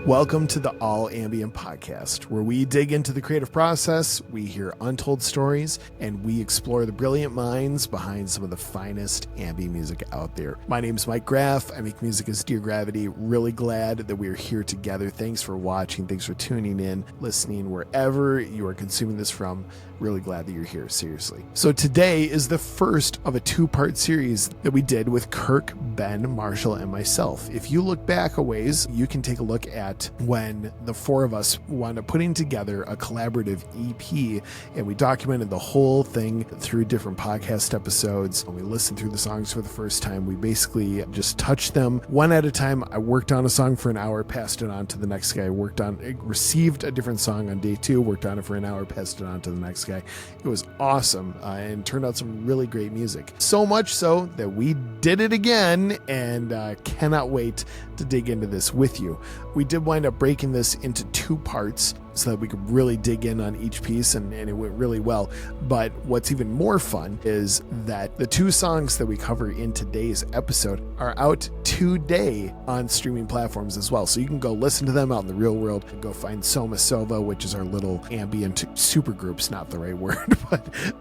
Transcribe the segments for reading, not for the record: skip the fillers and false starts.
Welcome to the All Ambient Podcast, where we dig into the creative process, we hear untold stories, and we explore the brilliant minds behind some of the finest ambient music out there. My name is Mike Graff. I make music as Dear Gravity. Really glad that we are here together. Thanks for watching. Thanks for tuning in, listening, wherever you are consuming this from. Really glad that you're here, seriously. So today is the first of a two-part series that we did with Kirk, Ben, Marshall, and myself. If you look back a ways, you can take a look at when the four of us wound up putting together a collaborative EP, and we documented the whole thing through different podcast episodes. When we listened through the songs for the first time, we basically just touched them one at a time. I worked on a song for an hour, passed it on to the next guy, received a different song on day two, worked on it for an hour, passed it on to the next guy. It was awesome and turned out some really great music. So much so that we did it again and cannot wait to dig into this with you. We did wind up breaking this into two parts so that we could really dig in on each piece, and it went really well. But what's even more fun is that the two songs that we cover in today's episode are out today on streaming platforms as well. So you can go listen to them out in the real world. Go find Sova, which is our little ambient supergroup's not the right word,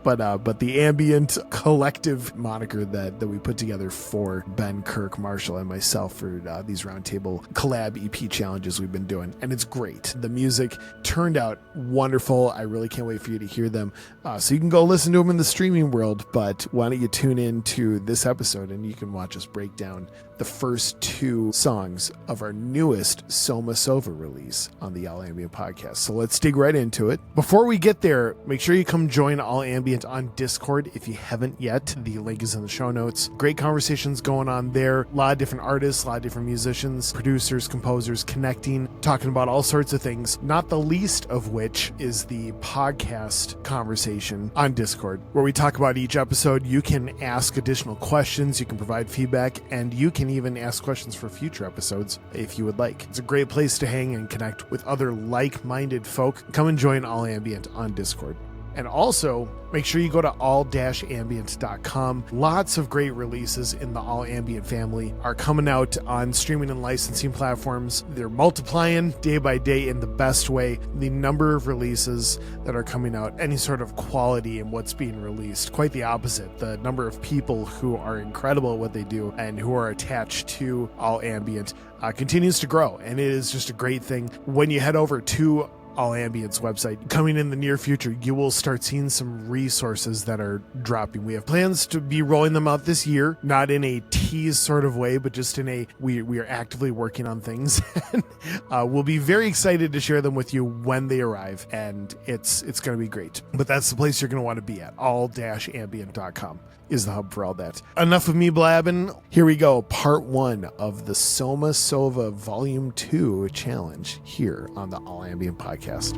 but the ambient collective moniker that we put together for Ben, Kirk, Marshall, and myself for these roundtable collab EP challenges we've been doing. And it's great. The music turned out wonderful. I really can't wait for you to hear them. So you can go listen to them in the streaming world, but why don't you tune in to this episode and you can watch us break down the first two songs of our newest sova release on the All Ambient Podcast. So let's dig right into it. Before we get there, make sure you come join All Ambient on Discord if you haven't yet. The link is in the show notes. Great conversations going on there. A lot of different artists, a lot of different musicians, producers, composers connecting, talking about all sorts of things, not the least of which is the podcast conversation on Discord, where we talk about each episode. You can ask additional questions, you can provide feedback, and you can even ask questions for future episodes if you would like. It's a great place to hang and connect with other like-minded folk. Come and join All Ambient on Discord. And also, make sure you go to all-ambient.com. Lots of great releases in the All Ambient family are coming out on streaming and licensing platforms. They're multiplying day by day in the best way. The number of releases that are coming out, any sort of quality in what's being released, quite the opposite. The number of people who are incredible at what they do and who are attached to All Ambient continues to grow. And it is just a great thing. When you head over to All Ambient's website, coming in the near future, you will start seeing some resources that are dropping. We have plans to be rolling them out this year, not in a tease sort of way, but just in a we are actively working on things. And we'll be very excited to share them with you when they arrive, and it's going to be great. But that's the place you're going to want to be at. all-ambient.com is the hub for all that. Enough of me blabbing. Here we go. Part 1 of the Sova Volume 2 challenge here on the All Ambient Podcast.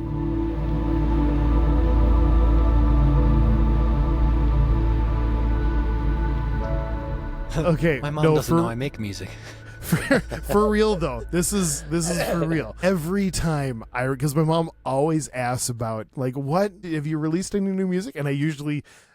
Okay. My mom doesn't know I make music. For real though, this is for real. Every time because my mom always asks about, like, what have you released any new music? And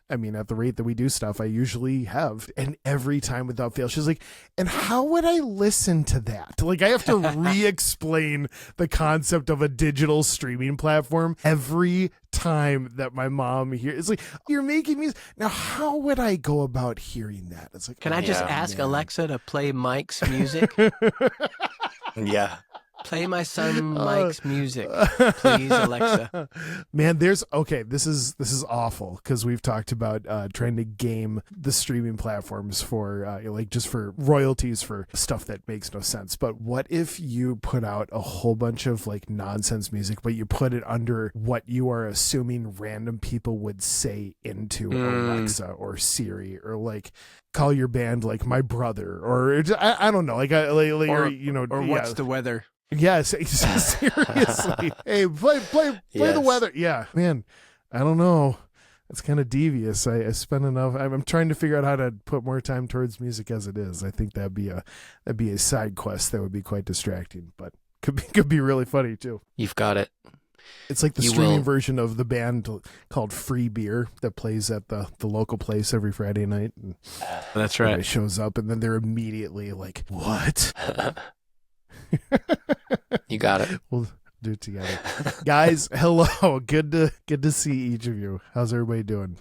I mean, at the rate that we do stuff, I usually have. And every time without fail, she's like, and how would I listen to that? Like, I have to re-explain the concept of a digital streaming platform every time that my mom hears. It's like, you're making music. Now, how would I go about hearing that? It's like, can I just ask Alexa to play Mike's music? Yeah. Play my son Mike's music, please, Alexa. Man, this is awful, because we've talked about trying to game the streaming platforms for just for royalties for stuff that makes no sense. But what if you put out a whole bunch of like nonsense music, but you put it under what you are assuming random people would say into Alexa or Siri, or like call your band like my brother, or I don't know, or what's the weather? Yes, seriously. Hey, play the weather. Yeah, man, I don't know. It's kind of devious. I spend enough. I'm trying to figure out how to put more time towards music as it is. I think that'd be a side quest that would be quite distracting, but could be really funny too. You've got it. It's like the streaming version of the band called Free Beer that plays at the local place every Friday night. And that's right. It shows up, and then they're immediately like, "What?" You got it. We'll do it together. Guys, hello. Good to see each of you. How's everybody doing?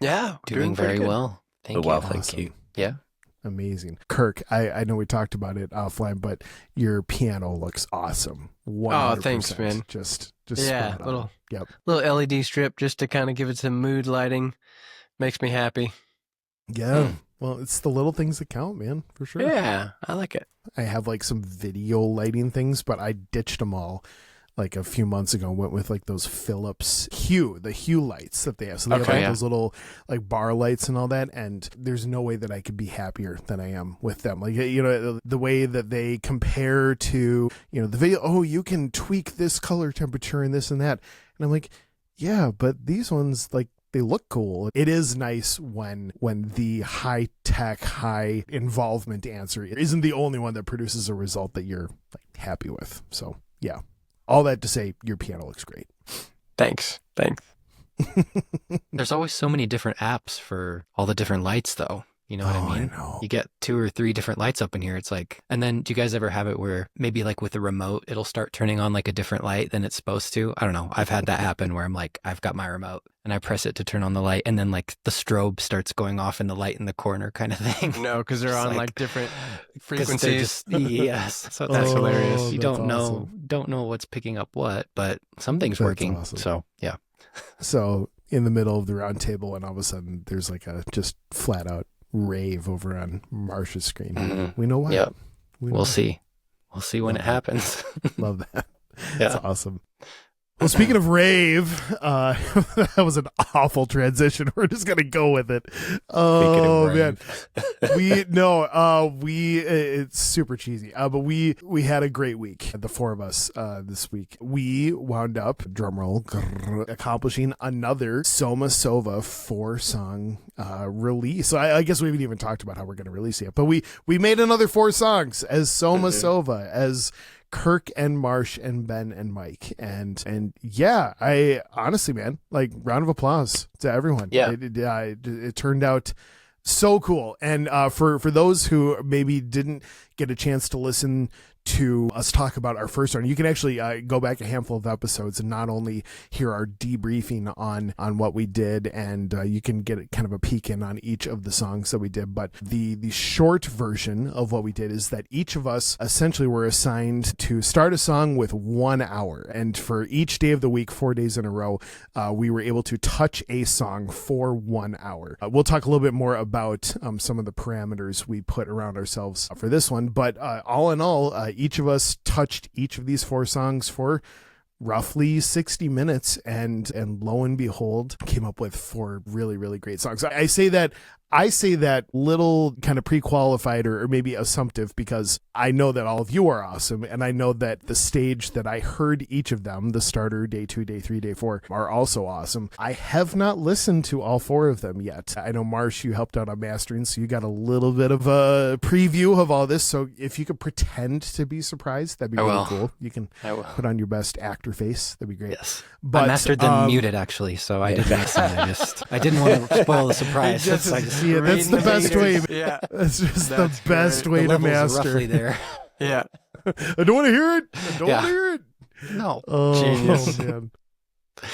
Yeah, doing very well. Thank you. Well, Awesome. thank you. Yeah. Amazing. Kirk, I know we talked about it offline, but your piano looks awesome. 100%. Oh, thanks, man. Just Yeah, spot on. Yep. little LED strip just to kind of give it some mood lighting. Makes me happy. Yeah. Well, it's the little things that count, man, for sure. Yeah, I like it. I have like some video lighting things, but I ditched them all like a few months ago and went with like those Philips the Hue lights that they have. So they have like those little like bar lights and all that. And there's no way that I could be happier than I am with them. Like, you know, the way that they compare to, you know, the video, oh, you can tweak this color temperature and this and that. And I'm like, yeah, but these ones, like, they look cool. It is nice when the high tech, high involvement answer isn't the only one that produces a result that you're like happy with. So yeah, all that to say, your piano looks great. Thanks. There's always so many different apps for all the different lights, though. You know what I mean? I know. You get 2 or 3 different lights up in here. It's like, and then do you guys ever have it where maybe like with the remote, it'll start turning on like a different light than it's supposed to? I don't know. I've had that happen where I'm like, I've got my remote and I press it to turn on the light, and then like the strobe starts going off in the light in the corner kind of thing. No, because they're It's on like different frequencies. Yes. So That's that's hilarious. You that's don't awesome. know what's picking up what, but something's That's working. awesome. So yeah. So in the middle of the round table, and all of a sudden there's like a just flat out rave over on Marsh's screen. Mhm. We know why. Yep. We know We'll why. see. We'll see when it happens. Love that. Yeah. That's awesome. Well, speaking of rave, that was an awful transition. We're just gonna go with it. Oh man, it's super cheesy. But we had a great week. The 4 of us this week. We wound up, drumroll, accomplishing another Soma Sova 4-song release. So I guess we haven't even talked about how we're gonna release it, but we made another 4 songs as Soma Sova, as Kirk and Marsh and Ben and Mike, and yeah, I honestly, man, like, round of applause to everyone. Yeah. It turned out so cool. And for those who maybe didn't get a chance to listen to us talk about our first one, you can actually go back a handful of episodes and not only hear our debriefing on what we did, and you can get kind of a peek in on each of the songs that we did, but the short version of what we did is that each of us essentially were assigned to start a song with 1 hour, and for each day of the week, 4 days in a row, we were able to touch a song for 1 hour. We'll talk a little bit more about some of the parameters we put around ourselves for this one, but all in all, each of us touched each of these 4 songs for roughly 60 minutes, and lo and behold, came up with 4 really, really great songs. I say that little kind of pre-qualified or maybe assumptive because I know that all of you are awesome, and I know that the stage that I heard each of them, the starter, day 2, day 3, day 4, are also awesome. I have not listened to all 4 of them yet. I know, Marsh, you helped out on mastering, so you got a little bit of a preview of all this, so if you could pretend to be surprised, that'd be I really will. cool. You can I will. put on your best actor face. That'd be great. Yes. But I mastered them muted, actually, so I didn't listen. I didn't want to spoil the surprise. That's the Reading best way. Yeah. That's just That's the best great. way The to levels master. roughly there. Yeah. I don't want to hear it. I don't Yeah. want to hear it. No. Oh, Genius. man.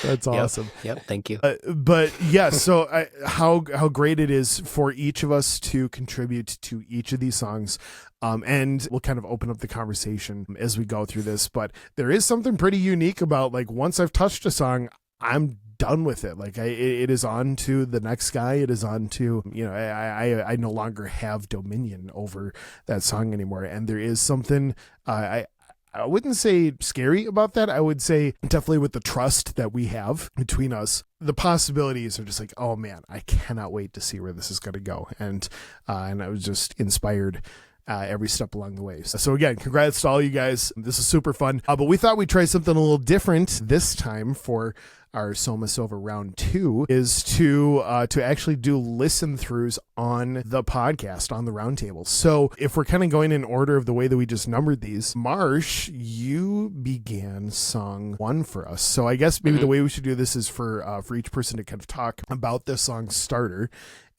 That's Yep. awesome. Yep. Thank you. But yeah, so how great it is for each of us to contribute to each of these songs. And we'll kind of open up the conversation as we go through this. But there is something pretty unique about, like, once I've touched a song, I'm done with it. Like, it is on to the next guy. It is on to, I no longer have dominion over that song anymore. And there is something, I wouldn't say scary about that. I would say definitely with the trust that we have between us, the possibilities are just like, oh man, I cannot wait to see where this is going to go. And I was just inspired every step along the way. So again, congrats to all you guys. This is super fun. But we thought we'd try something a little different this time for our Soma Sova round 2, is to actually do listen throughs on the podcast, on the roundtable. So if we're kind of going in order of the way that we just numbered these, Marsh, you began song 1 for us. So I guess maybe the way we should do this is for each person to kind of talk about the song starter,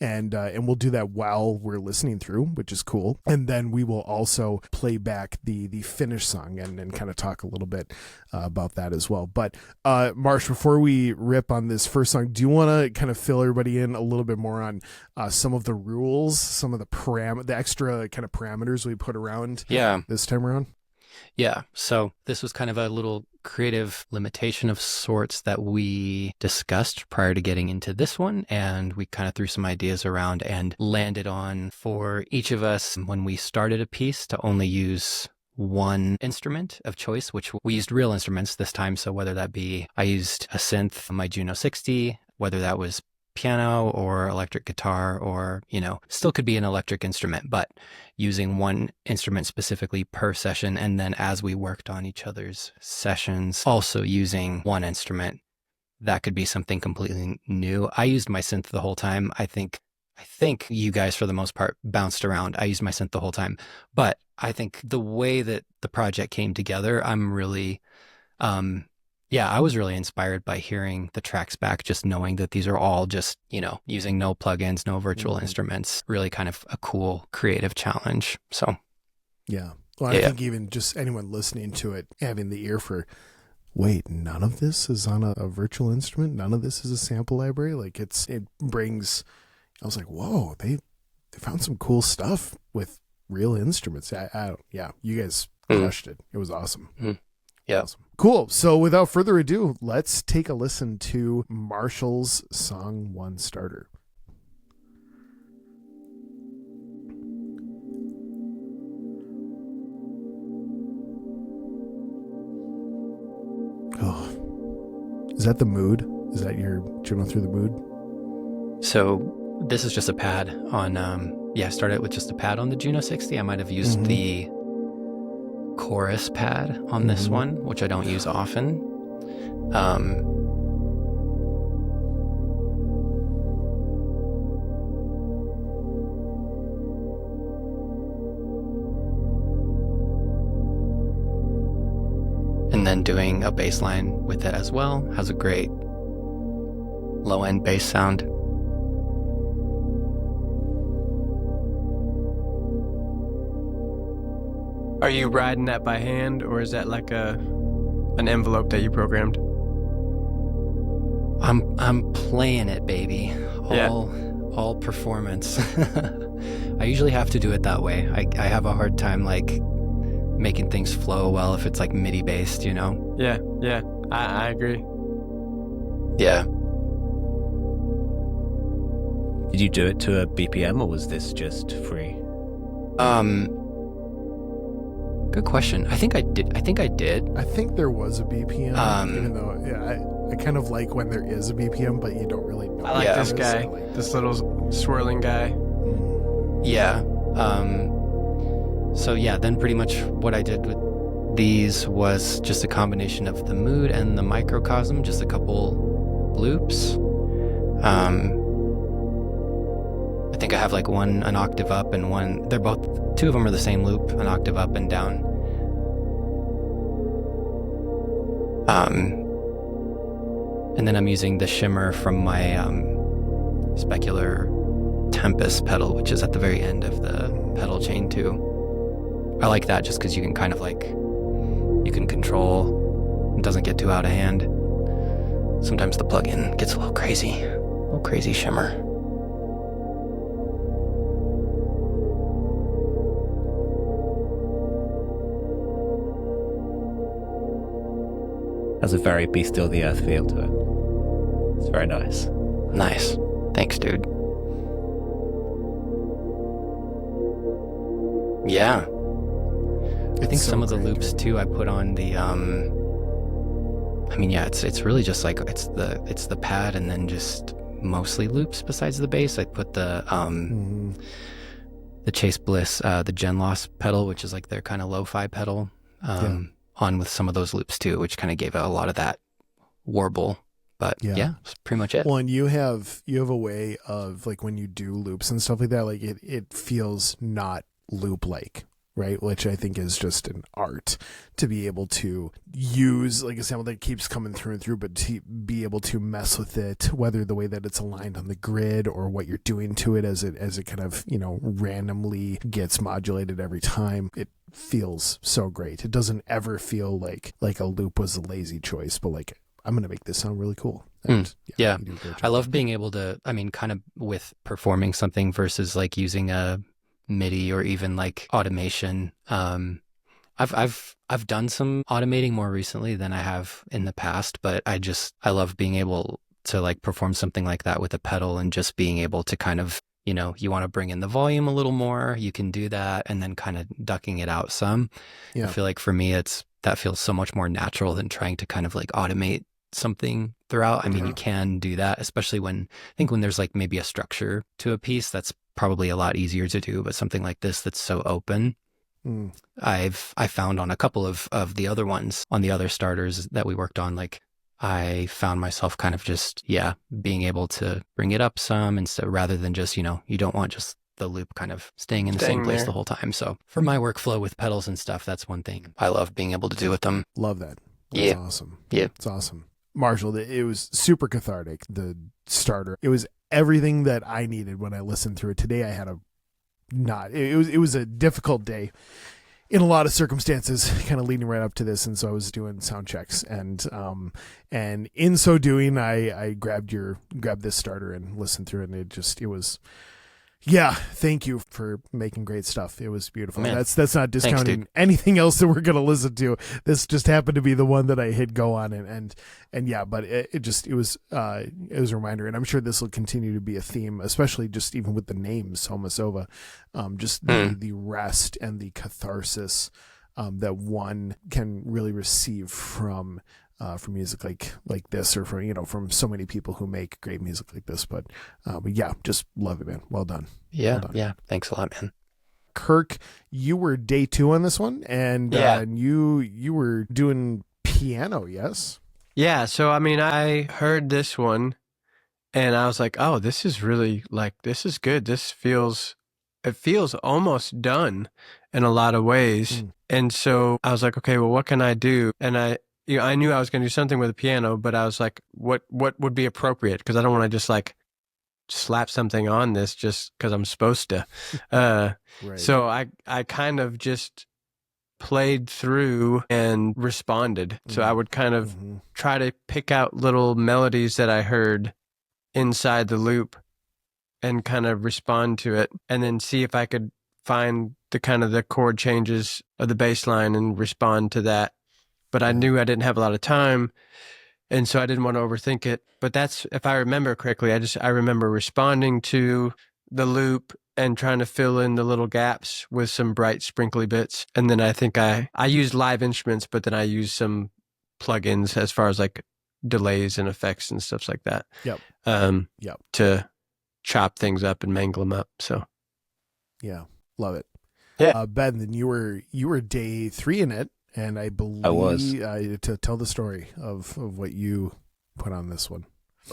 and we'll do that while we're listening through, which is cool. And then we will also play back the finished song and kind of talk a little bit about that as well. But Marsh, before we rip on this first song, do you want to kind of fill everybody in a little bit more on some of the rules, some of the extra kind of parameters we put around this time around? Yeah. So this was kind of a little creative limitation of sorts that we discussed prior to getting into this one. And we kind of threw some ideas around and landed on, for each of us, when we started a piece, to only use one instrument of choice, which we used real instruments this time. So whether that be, I used a synth, my Juno 60, whether that was piano or electric guitar, or, still could be an electric instrument, but using one instrument specifically per session. And then as we worked on each other's sessions, also using one instrument. That could be something completely new. I used my synth the whole time. I think you guys, for the most part, bounced around. I used my synth the whole time. But I think the way that the project came together, I'm really, I was really inspired by hearing the tracks back, just knowing that these are all just, using no plugins, no virtual instruments, really kind of a cool creative challenge. So, yeah. Well, I think even just anyone listening to it, having the ear for, wait, none of this is on a virtual instrument? None of this is a sample library? Like it brings, I was like, whoa, they found some cool stuff with real instruments. You guys crushed it. It was awesome. Yeah. Awesome. Cool. So without further ado, let's take a listen to Marshall's Song 1 Starter. Oh, is that the mood? Is that your journal through the mood? So this is just a pad on, I started with just a pad on the Juno 60. I might have used the chorus pad on this one, which I don't use often. And then doing a bass line with it as well. Has a great low end bass sound. Are you riding that by hand, or is that like an envelope that you programmed? I'm playing it, baby. All performance. I usually have to do it that way. I have a hard time making things flow well if it's MIDI based, Yeah, I agree. Yeah. Did you do it to a BPM, or was this just free? Good question. I think I did. I think there was a BPM, even though I kind of like when there is a BPM, but you don't really know. I like this guy, this little swirling guy. Yeah. Then pretty much what I did with these was just a combination of the mood and the microcosm, just a couple loops. I think I have one an octave up and one, two of them are the same loop, an octave up and down. And then I'm using the shimmer from my specular Tempest pedal, which is at the very end of the pedal chain too. I like that just because you can kind of you can control, it doesn't get too out of hand. Sometimes the plugin gets a little crazy shimmer. Has a very Be Still the Earth feel to it. It's very nice. Nice. Thanks, dude. Yeah. I think some of the loops too I put on the it's really just it's the pad and then just mostly loops besides the bass. I put the Chase Bliss, the Gen Loss pedal, which is their kind of lo-fi pedal. On with some of those loops too, which kind of gave a lot of that warble. But that's pretty much it. Well, and you have a way of when you do loops and stuff like that, it feels not loop like, right? Which I think is just an art to be able to use like a sample that keeps coming through and through, but to be able to mess with it, whether the way that it's aligned on the grid or what you're doing to it as it kind of, randomly gets modulated every time. It feels so great. It doesn't ever feel like a loop was a lazy choice, but like, I'm going to make this sound really cool. And, yeah. you do a great job. I love being able to, kind of with performing something versus like using a MIDI or even like automation. I've done some automating more recently than I have in the past, but I love being able to like perform something like that with a pedal and just being able to kind of, you want to bring in the volume a little more, you can do that, and then kind of ducking it out some. Yeah. I feel like for me, that feels so much more natural than trying to kind of like automate something throughout. I mean, you can do that, especially when there's like maybe a structure to a piece, that's probably a lot easier to do, but something like this that's so open. I found on a couple of the other ones, on the other starters that we worked on, like I found myself kind of just, being able to bring it up some, and so rather than just, you don't want just the loop kind of staying in the same place the whole time. So for my workflow with pedals and stuff, that's one thing I love being able to do with them. Love that. That's awesome. Yeah. It's awesome. Marshall, it was super cathartic, the starter. It was everything that I needed when I listened through it. Today I had it was a difficult day in a lot of circumstances, kind of leading right up to this, and so I was doing sound checks, and in so doing, I grabbed this starter and listened through it, and it was. Yeah, thank you for making great stuff. It was beautiful. Man. That's not discounting anything else that we're going to listen to. This just happened to be the one that I hit go on, and yeah, but it was a reminder, and I'm sure this will continue to be a theme, especially just even with the name Soma Sova, just the rest and the catharsis that one can really receive from music like this, or from so many people who make great music like this. But yeah, just love it, man. Well done. Yeah. Well done. Yeah. Thanks a lot, man. Kirk, you were day 2 on this one, and you were doing piano, yes? Yeah. So, I heard this one and I was like, oh, this is really this is good. It feels almost done in a lot of ways. And so I was like, okay, well, what can I do? And I knew I was going to do something with a piano, but I was like, what would be appropriate? Because I don't want to just slap something on this just because I'm supposed to. Right. So I kind of just played through and responded. So I would kind of try to pick out little melodies that I heard inside the loop and kind of respond to it, and then see if I could find the kind of the chord changes of the bass line and respond to that. But I knew I didn't have a lot of time, and so I didn't want to overthink it. But that's, if I remember correctly, I remember responding to the loop and trying to fill in the little gaps with some bright sprinkly bits. And then I think I used live instruments, but then I used some plugins as far as like delays and effects and stuff like that. To chop things up and mangle them up. So yeah, love it. Yeah. Ben, then you were day 3 in it. And I believe I was to tell the story of what you put on this one.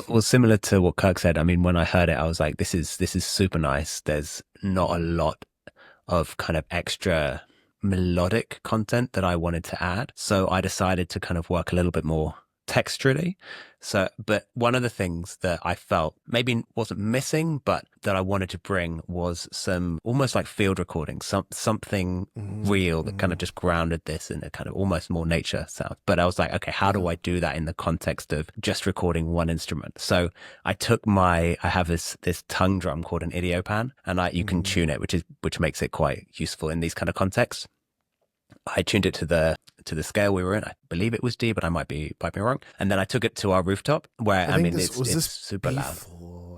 Well, similar to what Kirk said. I mean, when I heard it, I was like, this is super nice. There's not a lot of kind of extra melodic content that I wanted to add. So I decided to kind of work a little bit more texturally. So, but one of the things that I felt maybe wasn't missing, but that I wanted to bring was some almost like field recording, something real that kind of just grounded this in a kind of almost more nature sound. But I was like, okay, how do I do that in the context of just recording one instrument? So I took I have this tongue drum called an idiopan, and you can tune it, which makes it quite useful in these kind of contexts. I tuned it to the scale we were in. I believe it was D, but I might be wrong. And then I took it to our rooftop, where it's super loud.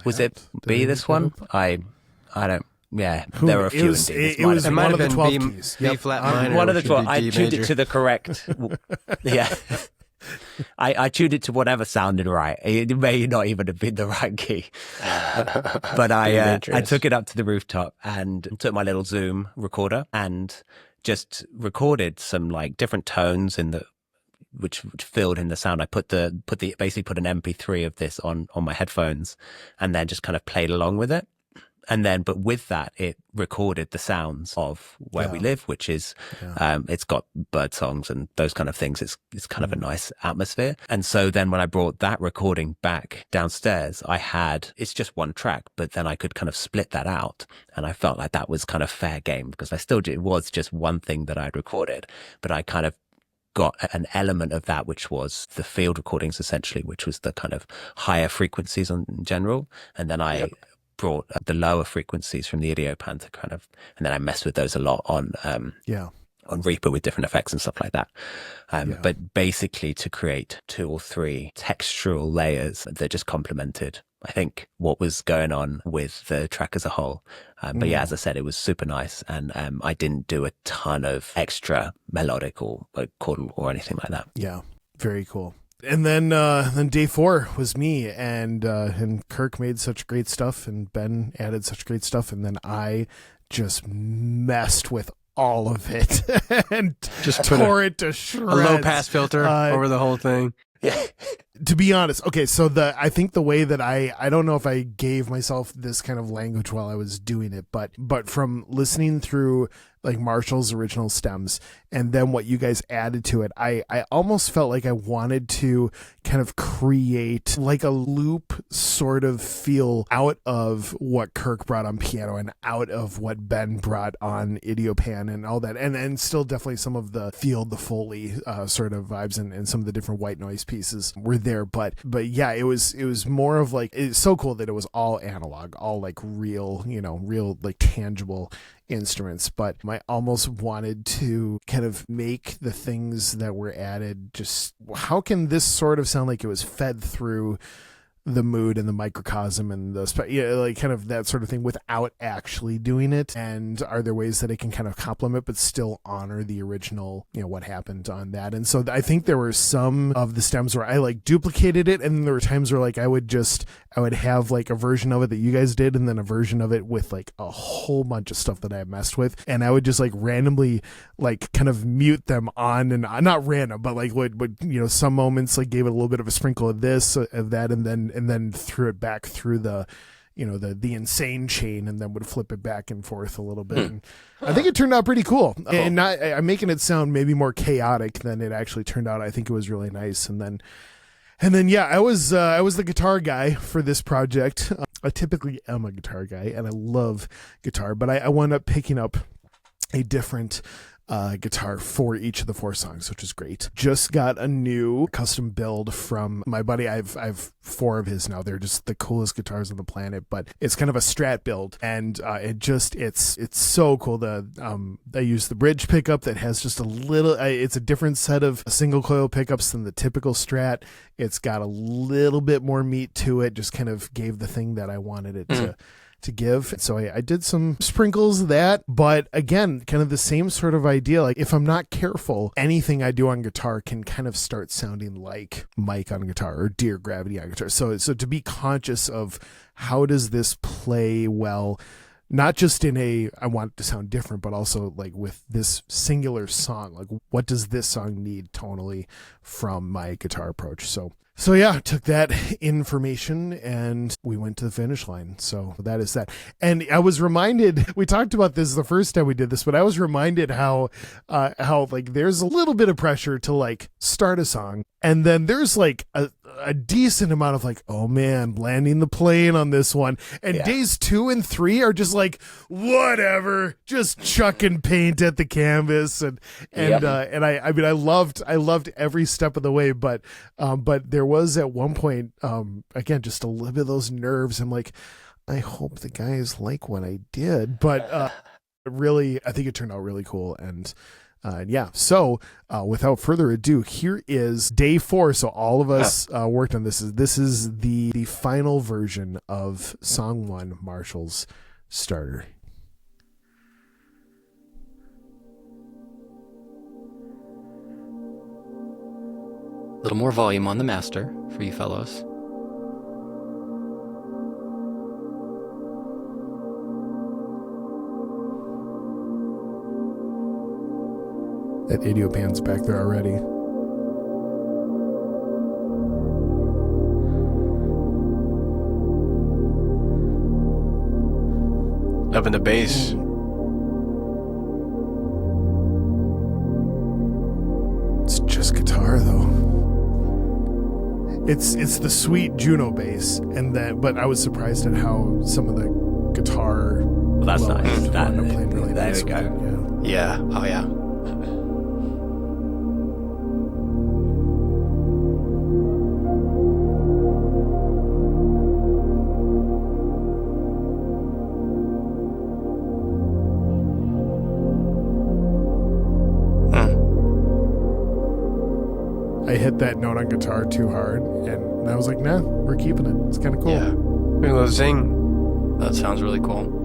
Was it B, this one? I don't. Yeah, there were a few in D. It was one of the 12 keys. B flat minor. One of the 12. I D tuned major. it to the correct. Yeah. I tuned it to whatever sounded right. It may not even have been the right key. But I took it up to the rooftop and took my little Zoom recorder and just recorded some like different tones which filled in the sound. I basically put an MP3 of this on my headphones, and then just kind of played along with it. And then, but with that, it recorded the sounds of where we live, which is, it's got bird songs and those kind of things. It's kind of a nice atmosphere. And so then when I brought that recording back downstairs, it's just one track, but then I could kind of split that out. And I felt like that was kind of fair game because it was just one thing that I'd recorded, but I kind of got an element of that, which was the field recordings essentially, which was the kind of higher frequencies in general. And then I brought the lower frequencies from the Idiopan to kind of, and then I messed with those a lot on Reaper with different effects and stuff like that. But basically to create 2 or 3 textural layers that just complemented, I think, what was going on with the track as a whole. But yeah, as I said, it was super nice. And I didn't do a ton of extra melodic or chordal or anything like that. Yeah, very cool. And then day 4 was me, and Kirk made such great stuff, and Ben added such great stuff, and then I just messed with all of it and just tore it to shreds. A low pass filter over the whole thing. Yeah. To be honest, okay, so I think the way that I don't know if I gave myself this kind of language while I was doing it, but from listening through like Marshall's original stems and then what you guys added to it, I almost felt like I wanted to kind of create like a loop sort of feel out of what Kirk brought on piano and out of what Ben brought on Idiopan and all that, and still definitely some of the field, the Foley sort of vibes and some of the different white noise pieces were there, but yeah, it was more of like, it's so cool that it was all analog, all like real like tangible instruments, but I almost wanted to kind of make the things that were added just, how can this sort of sound like it was fed through the mood and the microcosm and like kind of that sort of thing without actually doing it, and are there ways that it can kind of complement but still honor the original, what happened on that. And so I think there were some of the stems where I like duplicated it, and there were times where like I would have like a version of it that you guys did and then a version of it with like a whole bunch of stuff that I messed with, and I would just like randomly like kind of mute them on, and not random, but like would some moments like gave it a little bit of a sprinkle of this, of that, and then threw it back through the the insane chain, and then would flip it back and forth a little bit. And I think it turned out pretty cool. And I'm making it sound maybe more chaotic than it actually turned out. I think it was really nice. And then yeah, I was the guitar guy for this project. I typically am a guitar guy and I love guitar, but I wound up picking up a different guitar for each of the 4 songs, which is great. Just got a new custom build from my buddy. I've 4 of his now. They're just the coolest guitars on the planet, but it's kind of a Strat build, and it's so cool. I use the bridge pickup that has just a little, it's a different set of single coil pickups than the typical Strat. It's got a little bit more meat to it, just kind of gave the thing that I wanted it to give. So I did some sprinkles of that, but again, kind of the same sort of idea. Like if I'm not careful, anything I do on guitar can kind of start sounding like Mike on guitar or Dear Gravity on guitar. So to be conscious of how does this play well, not just in I want it to sound different, but also like with this singular song, like what does this song need tonally from my guitar approach? So yeah, took that information and we went to the finish line. So that is that. And I was reminded, we talked about this the first time we did this, but I was reminded how like there's a little bit of pressure to like start a song. And then there's like a decent amount of like, oh man, landing the plane on this one. And days 2 and 3 are just like, whatever, just chucking paint at the canvas. And I mean, I loved every step of the way, but there was at one point, again, just a little bit of those nerves. I'm like, I hope the guys like what I did, but really, I think it turned out really cool. And yeah, so without further ado, here is day 4. So all of us worked on this. This is the final version of song 1, Marshall's Starter. A little more volume on the master for you fellows. That Idiopan's back there already. Loving the bass. It's just guitar though. It's the sweet Juno bass, but I was surprised at how some of the guitar. Well, that's nice. That played really there nice we go. with it, Yeah. Oh, yeah. I hit that note on guitar too hard, and I was like, nah, we're keeping it. It's kind of cool. Yeah. Maybe a little zing. That sounds really cool.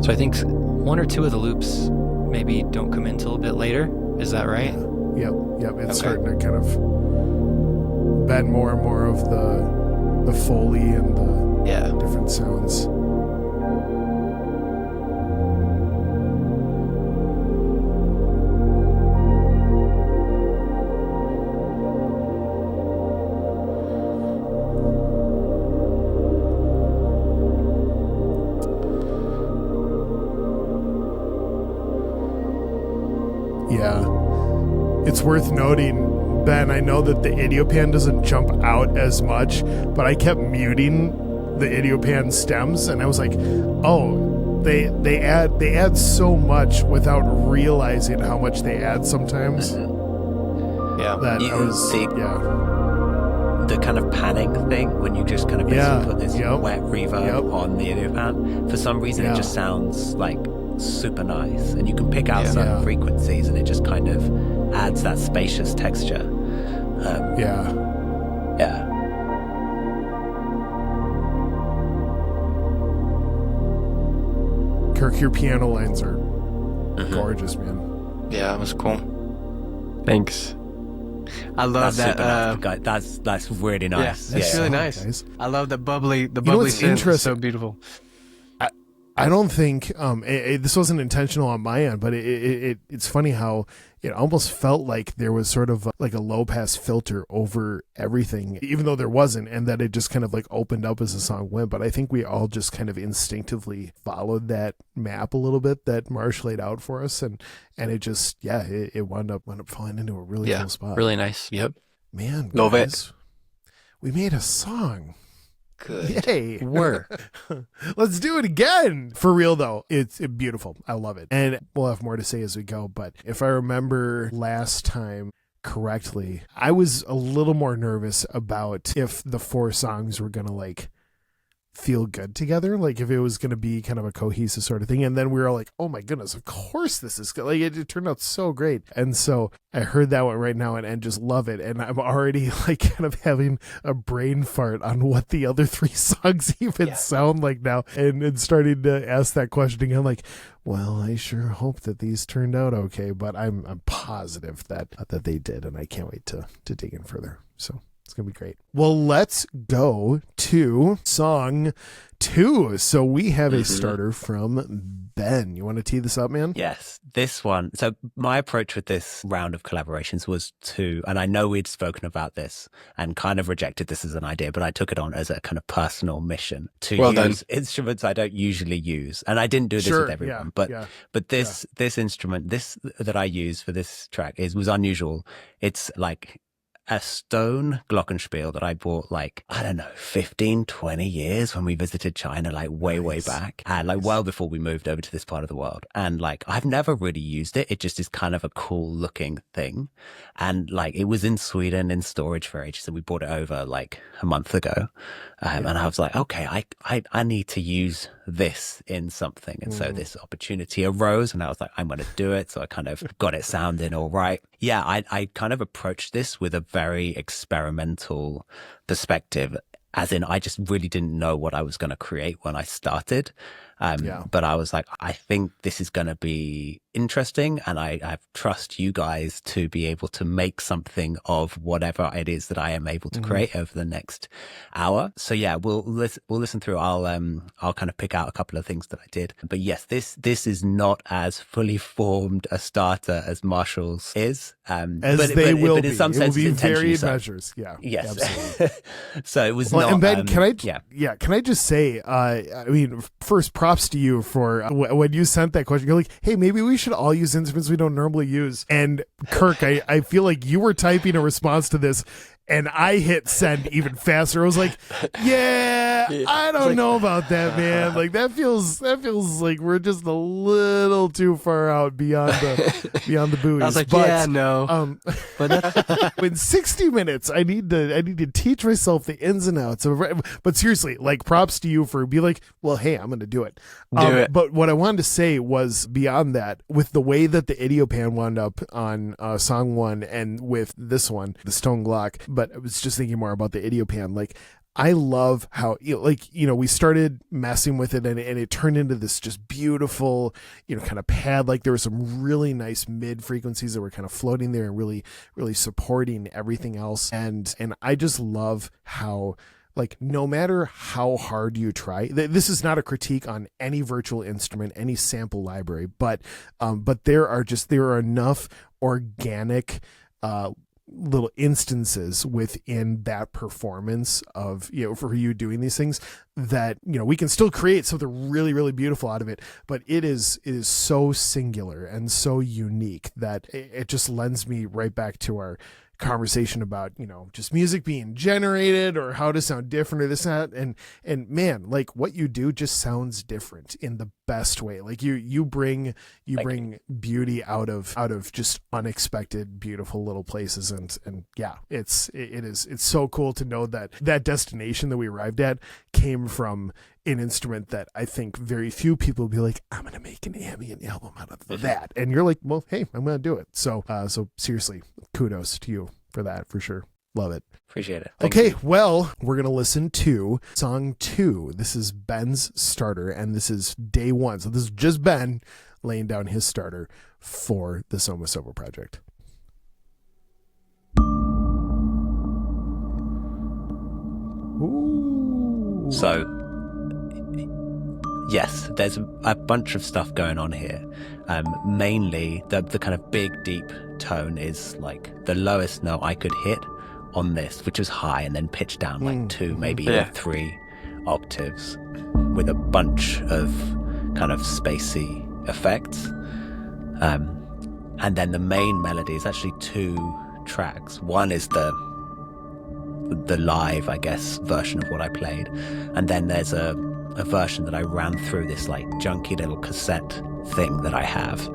So I think one or two of the loops maybe don't come in until a bit later. Is that right? Yep. It's Okay. starting to kind of bend more and more of the Foley and the Yeah. different sounds. Yeah. It's worth noting, Ben, I know that the idiopan doesn't jump out as much, but I kept muting the idiopan stems, and I was like, oh, they add so much without realizing how much they add sometimes. Yeah. That You I was see- The kind of panning thing when you just kind of basically put this wet reverb on the idiopan. For some reason, it just sounds like super nice, and you can pick out certain frequencies, and it just kind of adds that spacious texture. Yeah. Kirk, your piano lines are gorgeous, man. Yeah, it was cool. Thanks. I love That's that. super nice. That's really nice. That's really nice. Nice. I love the bubbly know synth. what's It's interesting? so beautiful. I don't think this wasn't intentional on my end, but it's funny how it almost felt like there was sort of like a low pass filter over everything, even though there wasn't, and that it just kind of like opened up as the song went. But I think we all just kind of instinctively followed that map a little bit that Marsh laid out for us, and it just it wound up falling into a really cool spot. Really nice. Yep. Man, Love it. guys, we made a song. Good Yay. work. Let's do it again. For real, though, it's beautiful. I love it. And we'll have more to say as we go. But if I remember last time correctly, I was a little more nervous about if the 4 songs were going to like feel good together, like if it was going to be kind of a cohesive sort of thing. And then we were all like, oh my goodness, of course this is good. Like it turned out so great. And so I heard that one right now and just love it. And I'm already like kind of having a brain fart on what the other 3 songs even sound like now, and starting to ask that question again, like, well, I sure hope that these turned out okay, but I'm positive that they did, and I can't wait to dig in further. So it's going to be great. Well, let's go to song 2. So we have a starter from Ben. You want to tee this up, man? Yes, this one. So my approach with this round of collaborations was and I know we'd spoken about this and kind of rejected this as an idea, but I took it on as a kind of personal mission to use instruments I don't usually use. And I didn't do this with everyone, but this instrument, this that I use for this track was unusual. It's like a stone glockenspiel that I bought like, I don't know, 15, 20 years when we visited China, like way back. And like well before we moved over to this part of the world. And like, I've never really used it. It just is kind of a cool looking thing. And like, it was in Sweden in storage for ages. So we brought it over like a month ago. And I was like, okay, I need to use this in something. And so this opportunity arose and I was like, I'm going to do it. So I kind of got it sounding all right. Yeah, I kind of approached this with a very experimental perspective, as in I just really didn't know what I was going to create when I started. Yeah. But I was like, I think this is going to be interesting, and I trust you guys to be able to make something of whatever it is that I am able to create over the next hour. So yeah, we'll listen through. I'll kind of pick out a couple of things that I did. But yes, this is not as fully formed a starter as Marshall's is. As they will but be. in some It sense, will be it's intentionally varied so. measures. Yeah. Yes. Absolutely. So it was Well, not. and Ben, can I? Yeah. Can I just say? I mean, first, props to you for when you sent that question. You're like, "Hey, maybe we should all use instruments we don't normally use." And Kirk, I feel like you were typing a response to this, and I hit send even faster. I was like, "Yeah, I don't know about that, man. Like that feels like we're just a little too far out beyond the buoys." I was like, but, yeah, no. But that's, in 60 minutes, I need to teach myself the ins and outs of. But seriously, like, props to you for being like, well, hey, I'm going to do it. Do it. But what I wanted to say was beyond that, with the way that the idiopan wound up on song one and with this one, the Stone Glock. But I was just thinking more about the idiopan. Like, I love how, we started messing with it and it turned into this just beautiful, kind of pad. Like there were some really nice mid frequencies that were kind of floating there and really, really supporting everything else. And I just love how, like, no matter how hard you try, this is not a critique on any virtual instrument, any sample library, but there are enough organic, little instances within that performance of, for you doing these things that, we can still create something really, really beautiful out of it, but it is so singular and so unique that it just lends me right back to our conversation about, just music being generated or how to sound different or this and that. And man, like what you do just sounds different in the best way. Like you bring beauty out of just unexpected, beautiful little places. And yeah, it's so cool to know that destination that we arrived at came from an instrument that I think very few people will be like, I'm going to make an ambient album out of that. And you're like, well, hey, I'm going to do it. So seriously, kudos to you for that, for sure. Love it. Appreciate it. Okay, well, we're going to listen to song 2. This is Ben's starter, and this is day 1. So this is just Ben laying down his starter for the Soma project. Ooh. So, yes, there's a bunch of stuff going on here. Mainly, the kind of big, deep tone is like the lowest note I could hit on this, which was high, and then pitch down like 2, maybe even 3 octaves with a bunch of kind of spacey effects. And then the main melody is actually 2 tracks. One is the live, I guess, version of what I played. And then there's a version that I ran through this like junky little cassette thing that I have,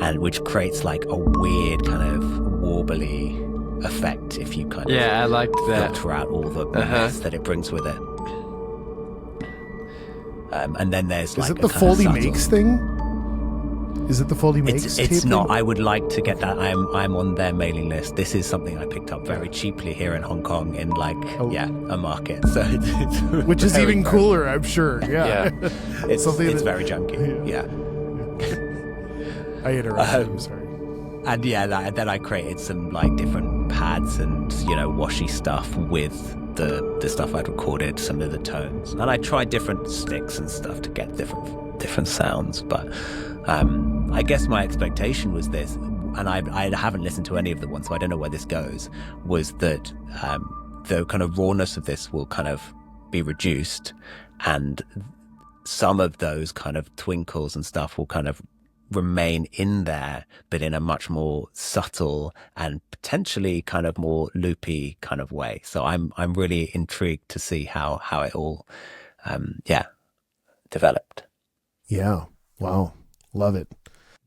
and which creates like a weird kind of warbly effect if you kind of I liked that. filter out all the mess that it brings with it. And then there's like is it the Foldy Makes thing? Is it the Foldy Makes? It's not. I would like to get that. I'm on their mailing list. This is something I picked up very cheaply here in Hong Kong in like a market. So it's which is even cooler, I'm sure. Yeah. It's something it's very junky. Yeah. I interrupted you, sorry. And then I created some like different pads and washy stuff with the stuff I'd recorded, some of the tones, and I tried different sticks and stuff to get different sounds. But I guess my expectation was this, and I haven't listened to any of the ones, so I don't know where this goes. Was that the kind of rawness of this will kind of be reduced, and some of those kind of twinkles and stuff will kind of remain in there, but in a much more subtle and potentially kind of more loopy kind of way. So I'm really intrigued to see how it all developed. Yeah. Wow. Love it.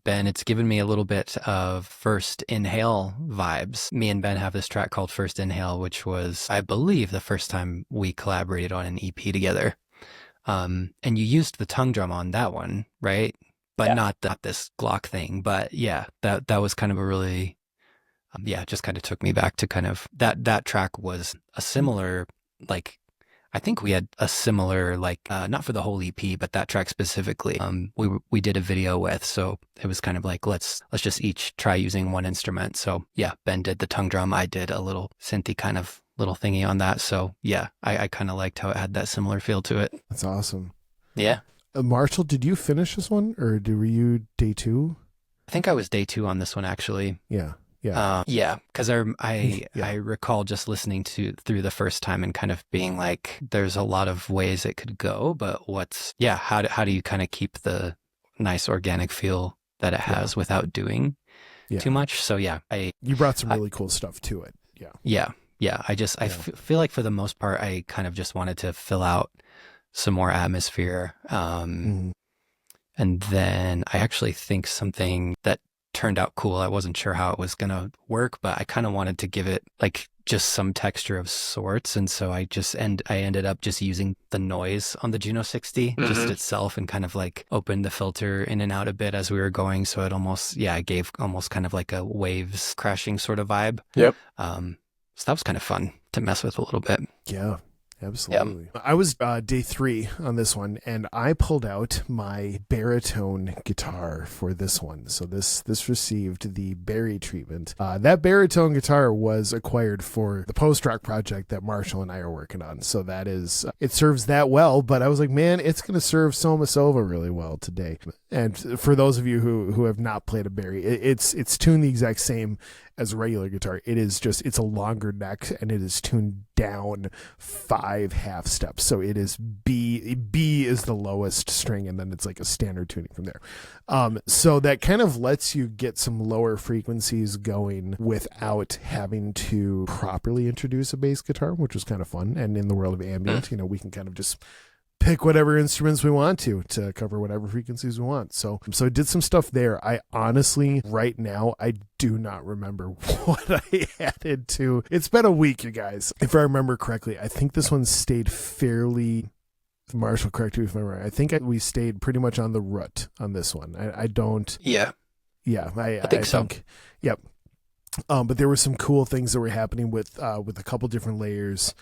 Ben, it's given me a little bit of First Inhale vibes. Me and Ben have this track called First Inhale, which was, I believe, the first time we collaborated on an EP together. And you used the tongue drum on that one, right? But not this Glock thing. But yeah, that was kind of a really, just kind of took me back to kind of that track was a similar, like, I think we had a similar, like, not for the whole EP, but that track specifically, we did a video with. So it was kind of like, let's just each try using one instrument. So yeah, Ben did the tongue drum. I did a little synthy kind of little thingy on that. So yeah, I kind of liked how it had that similar feel to it. That's awesome. Yeah. Marshall, did you finish this one, or were you day 2? I think I was day 2 on this one, actually. Yeah. Yeah, because I recall just listening through the first time and kind of being like, there's a lot of ways it could go, but how do you kind of keep the nice organic feel that it has without doing too much? So yeah, you brought some really cool stuff to it. Yeah. I feel like for the most part, I kind of just wanted to fill out some more atmosphere. And then I actually think something that turned out cool. I wasn't sure how it was going to work, but I kind of wanted to give it like just some texture of sorts. And so I ended up just using the noise on the Juno 60 just itself, and kind of like opened the filter in and out a bit as we were going. So it gave almost kind of like a waves crashing sort of vibe. Yep. So that was kind of fun to mess with a little bit. Yeah. Absolutely. I was day 3 on this one, and I pulled out my baritone guitar for this one. So this received the Barry treatment. That baritone guitar was acquired for the post-rock project that Marshall and I are working on. So that is, it serves that well, but I was like, man, it's going to serve soma really well today. And for those of you who have not played a Barry, it's tuned the exact same as a regular guitar. It's a longer neck, and it is tuned down 5 half steps. So it is B is the lowest string, and then it's like a standard tuning from there. So that kind of lets you get some lower frequencies going without having to properly introduce a bass guitar, which was kind of fun. And in the world of ambient, we can kind of just pick whatever instruments we want to cover whatever frequencies we want. So I did some stuff there. I honestly, right now, I do not remember what I added to. It's been a week, you guys. If I remember correctly, I think this one stayed fairly, Marshall, correct me if I'm right. I think we stayed pretty much on the root on this one. I don't. Yeah. Yeah. I think so. Yep. But there were some cool things that were happening with a couple different layers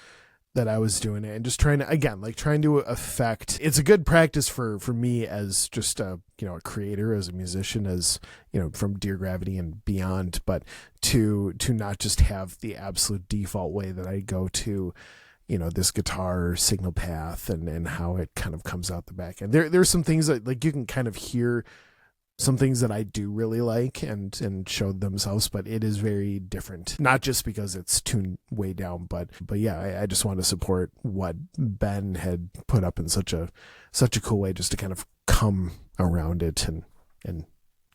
that I was doing it, and just trying to affect. It's a good practice for me as just a creator, as a musician, as from Dear Gravity and beyond, but to not just have the absolute default way that I go to this guitar signal path and how it kind of comes out the back end. There's some things that, like, you can kind of hear some things that I do really like and showed themselves, but it is very different. Not just because it's tuned way down, but yeah, I just want to support what Ben had put up in such a cool way, just to kind of come around it and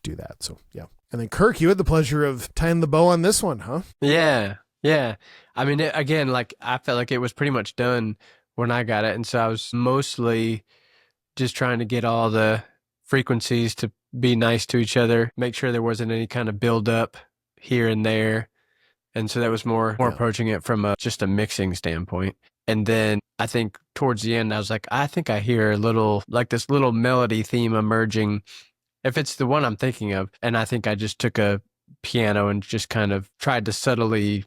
do that. So yeah. And then Kirk, you had the pleasure of tying the bow on this one, huh? Yeah. I mean, again, like, I felt like it was pretty much done when I got it, and so I was mostly just trying to get all the frequencies to be nice to each other, make sure there wasn't any kind of build up here and there. And so that was more approaching it from just a mixing standpoint. And then I think towards the end, I was like, I think I hear this little melody theme emerging, if it's the one I'm thinking of. And I think I just took a piano and just kind of tried to subtly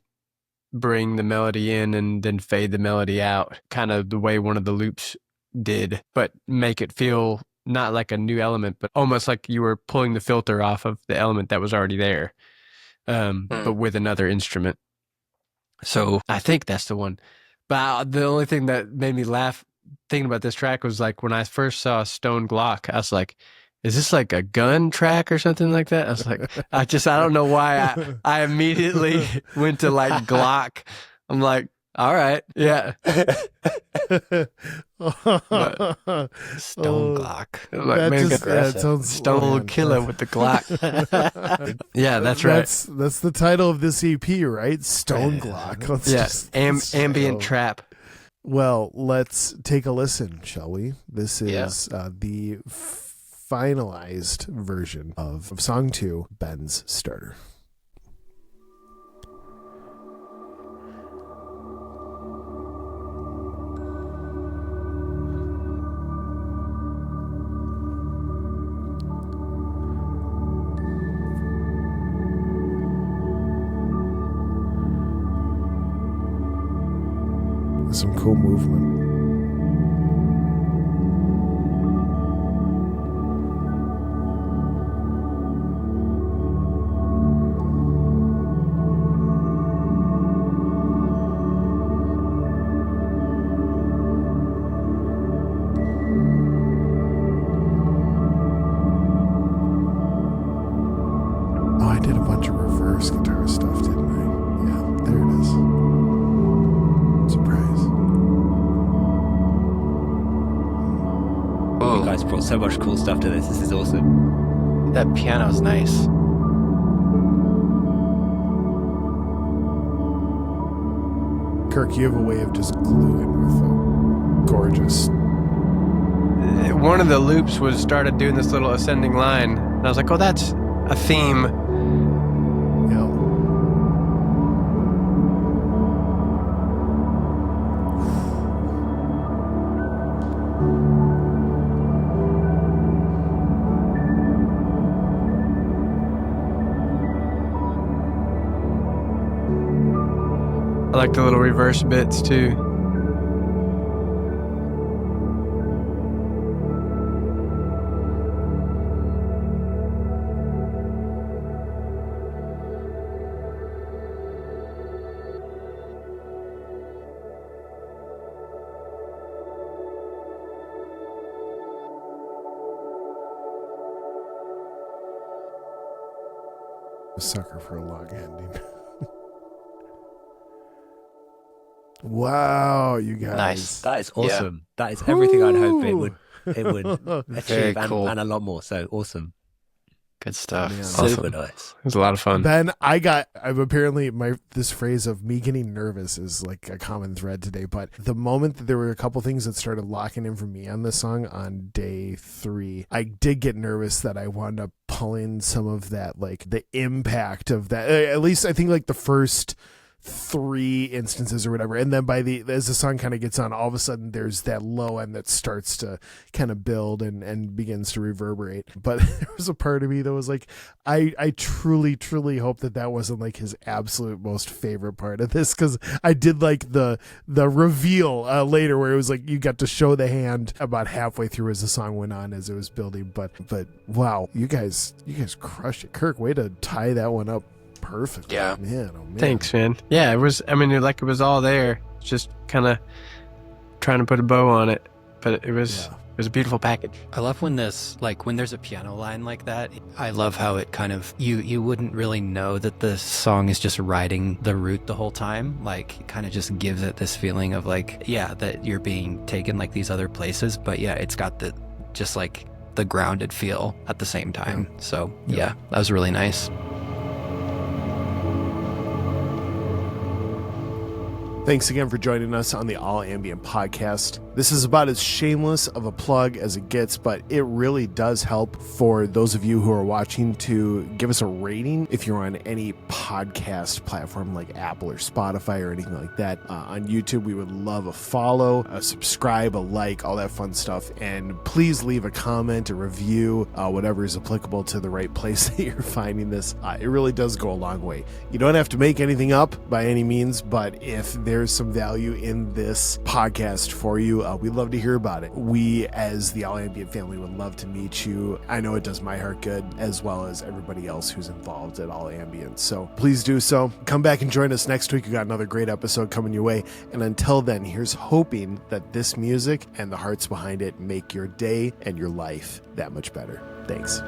bring the melody in and then fade the melody out, kind of the way one of the loops did, but make it feel not like a new element, but almost like you were pulling the filter off of the element that was already there, but with another instrument. So I think that's the one. But the only thing that made me laugh thinking about this track was, like, when I first saw Stone Glock, I was like, is this like a gun track or something like that? I was like, I don't know why I immediately went to like Glock. I'm like, all right, yeah. But Stone Glock. Like, that sounds Stone Killer with the Glock. Yeah, that's right. That's the title of this EP, right? Stone Glock. Ambient trap. Well, let's take a listen, shall we? This is the finalized version of Song 2, Ben's Starter. Some cool movement. Whoa. You guys brought so much cool stuff to this. This is awesome. That piano's nice. Kirk, you have a way of just gluing with them. Gorgeous. One of the loops was started doing this little ascending line, and I was like, oh, that's a theme. Yeah. I like the little reverse bits too. A sucker for a log ending. Wow, you guys. Nice. That is awesome. That is everything I'd hope it would Very achieve cool. and a lot more. So awesome. Good stuff. Man. Super nice. It was a lot of fun. Ben, I've apparently this phrase of me getting nervous is like a common thread today, but the moment that there were a couple things that started locking in for me on this song on day 3, I did get nervous that I wound up pulling some of that, like the impact of that, at least I think like the first 3 instances or whatever, and then as the song kind of gets on, all of a sudden there's that low end that starts to kind of build and begins to reverberate. But there was a part of me that was like, I truly hope that wasn't like his absolute most favorite part of this, because I did like the reveal later where it was like you got to show the hand about halfway through as the song went on, as it was building. But wow, you guys crushed it. Kirk, way to tie that one up perfect. Yeah. Man, oh man. Thanks, man. Yeah, it was, I mean, it was all there. Just kind of trying to put a bow on it. But it was a beautiful package. I love when when there's a piano line like that. I love how it kind of, you wouldn't really know that the song is just riding the route the whole time. Like, it kind of just gives it this feeling of like, yeah, that you're being taken like these other places. But yeah, it's got the grounded feel at the same time. So yeah, that was really nice. Thanks again for joining us on the All Ambient podcast. This is about as shameless of a plug as it gets, but it really does help for those of you who are watching to give us a rating if you're on any podcast platform like Apple or Spotify or anything like that. On YouTube, we would love a follow, a subscribe, a like, all that fun stuff. And please leave a comment, a review, whatever is applicable to the right place that you're finding this. It really does go a long way. You don't have to make anything up by any means, but if there's some value in this podcast for you, we'd love to hear about it. We, as the All Ambient family, would love to meet you. I know it does my heart good, as well as everybody else who's involved at All Ambient. So please do so. Come back and join us next week. We got another great episode coming your way. And until then, here's hoping that this music and the hearts behind it make your day and your life that much better. Thanks.